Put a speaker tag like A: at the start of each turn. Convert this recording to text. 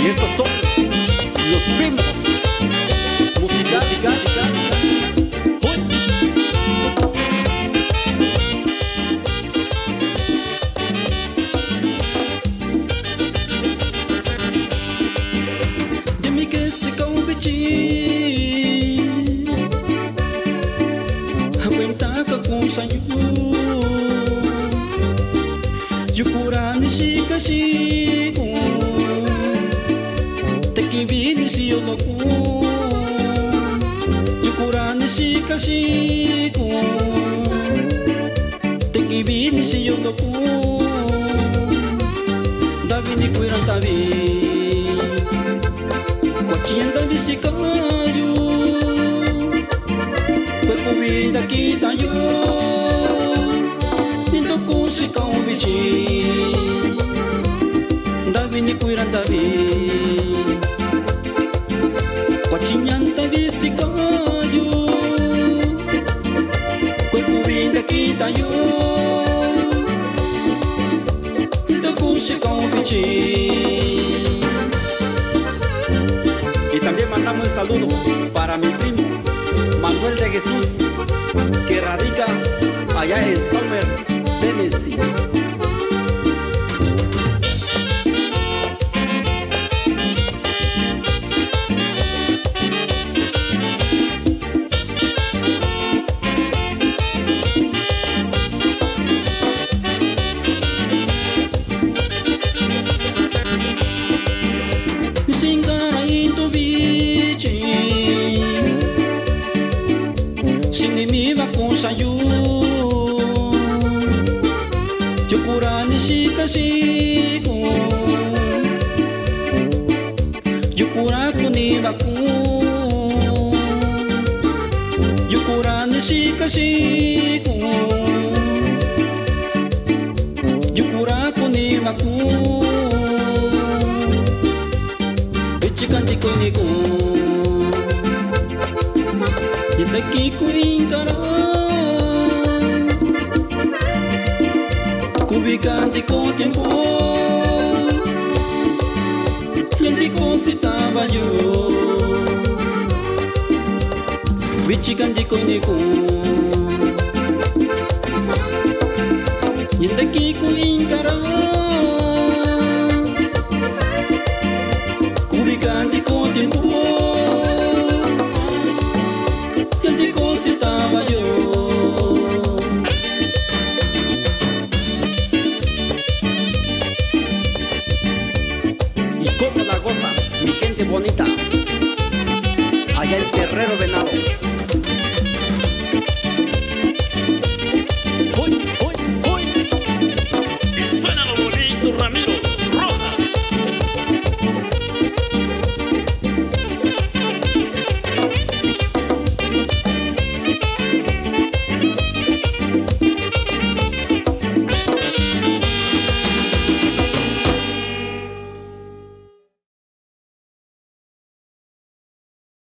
A: Y estos son los primos musicales.
B: Demi que se convici aguenta ka com sanyu Jukurani shikashi Tekibini shiyoloku Jukurani shikashi Tekibini shiyoloku Davini kuiran tavi Kochian tavi shikayu Cuerpo vida quitayo Intoku shikaubichi Davini kuiran tavi Kochian tavi shikayu Cuerpo vida quitayo Intoku shikaubichi.
A: Y también mandamos un saludo para mi primo Manuel de Jesús, que radica allá en Summer, Tennessee.
B: Singara into bici Sinimi va con sayu Yukurani shikashiku Yukuraku ni baku Yukurani shikashiku Yukuraku ni baku Ichikanti koiniku Yitaki kuinkara Kubikanti ko tiempo Yanti ko sitaba yo Ichikanti koiniku Yitaki kuinkara Kubikanti ko tiempo Yanti ko sitaba yo.
A: Y como la goza, mi gente bonita, allá en Terrero Venado.